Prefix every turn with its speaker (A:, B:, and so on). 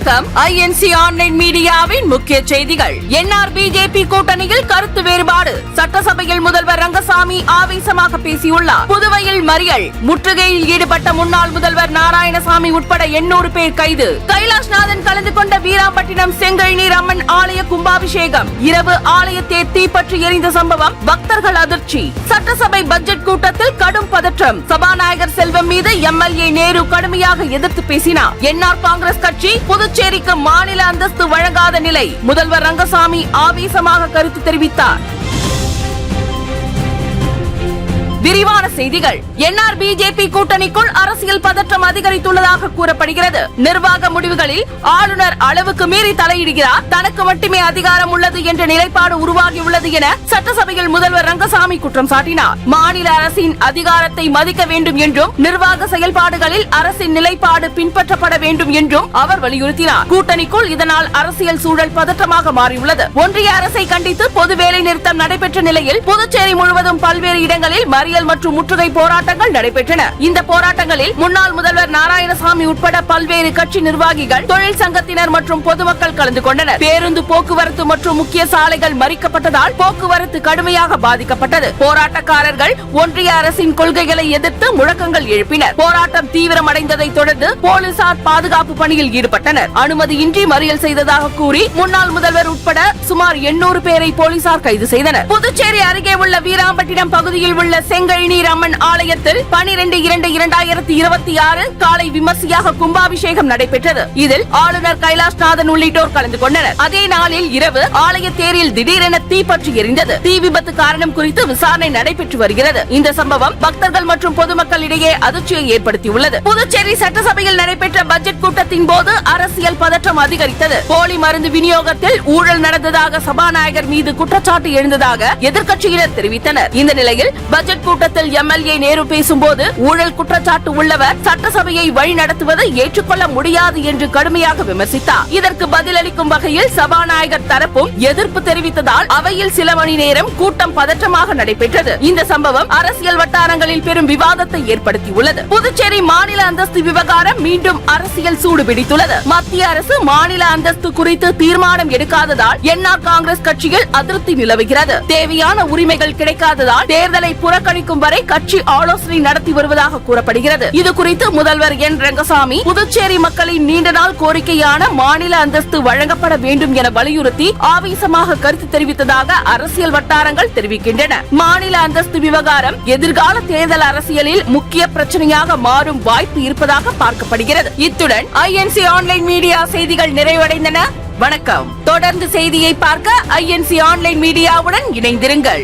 A: வணக்கம். INC online மீடியாவின் முக்கிய செய்திகள். NR BJP கூட்டணியில் கருத்து வேறுபாடு. சட்டசபையில் முதல்வர் ரங்கசாமி ஆவேசமாக பேசியுள்ளார். புதுவையில் மறியல். முற்றுகையில் ஈடுபட்ட முன்னாள் முதல்வர் நாராயணசாமி உட்பட 800 பேர் கைது. கைலாஷ்நாதன் கலந்து கொண்ட வீராம்பட்டினம் செங்கழுநீர் அம்மன் ஆலய கும்பாபிஷேகம். இரவு ஆலயத்தை தீப்பற்றி எரிந்த சம்பவம் பக்தர்கள் அதிர்ச்சி. சட்டசபை பட்ஜெட் கூட்டத்தில் கடும் பதற்றம். சபாநாயகர் செல்வம் மீது MLA நேரு கடுமையாக எதிர்த்து பேசினார். NR காங்கிரஸ் கட்சி புதுச்சேரிக்கு மாநில அந்தஸ்து வழங்காத நிலை. முதல்வர் ரங்கசாமி ஆவேசமாக கருத்து தெரிவித்தார். விரிவான செய்திகள். NR BJP கூட்டணிக்குள் அரசியல் பதற்றம் அதிகரித்துள்ளதாக கூறப்படுகிறது. நிர்வாக முடிவுகளில் ஆளுநர் அளவுக்கு மீறி தலையிடுகிறார். தனக்கு மட்டுமே அதிகாரம் உள்ளது என்ற நிலைப்பாடு உருவாகியுள்ளது என சட்டசபையில் முதல்வர் ரங்கசாமி குற்றம் சாட்டினார். மாநில அரசின் அதிகாரத்தை மதிக்க வேண்டும் என்றும் நிர்வாக செயல்பாடுகளில் அரசின் நிலைப்பாடு பின்பற்றப்பட வேண்டும் என்றும் அவர் வலியுறுத்தினார். கூட்டணிக்குள் இதனால் அரசியல் சூழல் பதற்றமாக மாறியுள்ளது. ஒன்றிய அரசை கண்டித்து பொது வேலை நிறுத்தம் நடைபெற்ற நிலையில் புதுச்சேரி முழுவதும் பல்வேறு இடங்களில் மறியல் மற்றும் முற்றுகை போராட்டங்கள் நடைபெற்றன. இந்த போராட்டங்களில் முன்னாள் முதல்வர் நாராயணசாமி உட்பட பல்வேறு கட்சி நிர்வாகிகள், தொழில் சங்கத்தினர் மற்றும் பொதுமக்கள் கலந்து கொண்டனர். பேருந்து போக்குவரத்து மற்றும் முக்கிய சாலைகள் மறிக்கப்பட்டதால் போக்குவரத்து கடுமையாக பாதிக்கப்பட்டது. போராட்டக்காரர்கள் ஒன்றிய அரசின் கொள்கைகளை எதிர்த்து முழக்கங்கள் எழுப்பினர். போராட்டம் தீவிரமடைந்ததை தொடர்ந்து போலீசார் பாதுகாப்பு பணியில் ஈடுபட்டனர். அனுமதியின்றி மறியல் செய்ததாக கூறி முன்னாள் முதல்வர் உட்பட சுமார் 800 பேரை போலீசார் கைது செய்தனர். புதுச்சேரி அருகே உள்ள வீராம்பட்டினம் பகுதியில் உள்ள செங்கழுநீர் அம்மன் ஆலயத்தில் 12/2/2026 காலை விமர்சையாக கும்பாபிஷேகம் நடைபெற்றது. இதில் ஆளுநர் கைலாஷ்நாதன் உள்ளிட்டோர் கலந்து கொண்டனர். அதே நாளில் இரவு ஆலய தேரில் திடீரென தீப்பற்றி எரிந்தது. தீ விபத்து காரணம் குறித்து விசாரணை நடைபெற்று வருகிறது. இந்த சம்பவம் பக்தர்கள் மற்றும் பொதுமக்களிடையே அதிர்ச்சியை ஏற்படுத்தியுள்ளது. புதுச்சேரி சட்டசபையில் நடைபெற்ற பட்ஜெட் கூட்டத்தின் போது அரசியல் பதற்றம் அதிகரித்தது. போலி மருந்து விநியோகத்தில் ஊழல் நடந்ததாக சபாநாயகர் மீது குற்றச்சாட்டு எழுந்ததாக எதிர்க்கட்சியினர் தெரிவித்தனர். இந்த நிலையில் பட்ஜெட் கூட்டத்தில் MLA நேரு பேசும்போது ஊழல் குற்றச்சாட்டு உள்ளவர் சட்டசபையை வழிநடத்துவதை ஏற்றுக்கொள்ள முடியாது என்று கடுமையாக விமர்சித்தார். இதற்கு பதிலளிக்கும் வகையில் சபாநாயகர் தரப்பும் எதிர்ப்பு தெரிவித்ததால் அவையில் சில மணி நேரம் கூட்டம் பதற்றமாக நடைபெற்றது. இந்த சம்பவம் அரசியல் வட்டாரங்களில் பெரும் விவாதத்தை ஏற்படுத்தியுள்ளது. புதுச்சேரி மாநில அந்தஸ்து விவகாரம் மீண்டும் அரசியல் சூடு பிடித்துள்ளது. மத்திய அரசு மாநில அந்தஸ்து குறித்து தீர்மானம் எடுக்காததால் NR காங்கிரஸ் கட்சியில் அதிருப்தி நிலவுகிறது. தேவையான உரிமைகள் கிடைக்காததால் தேர்தலை புறக்கணிக்கும் வரை கட்சி ஆலோசனை நடத்தி வருவதாக கூறப்படுகிறது. இதுகுறித்து முதல்வர் N. ரங்கசாமி புதுச்சேரி மக்களின் நீண்ட நாள் கோரிக்கையான மாநில அந்தஸ்து வழங்கப்பட வேண்டும் என வலியுறுத்தி ஆவேசமாக கருத்து தெரிவித்ததாக அரசியல் வட்டாரங்கள் தெரிவிக்கின்றன. மாநில அந்தஸ்து விவகாரம் எதிர்கால தேர்தல் அரசியலில் முக்கிய பிரச்சனையாக மாறும் வாய்ப்பு இருப்பதாக பார்க்கப்படுகிறது. இத்துடன் INC ஆன்லைன் மீடியா செய்திகள் நிறைவடைந்தன. வணக்கம். தொடர்ந்து செய்தியை பார்க்க INC ஆன்லைன் மீடியாவுடன் இணைந்திருங்கள்.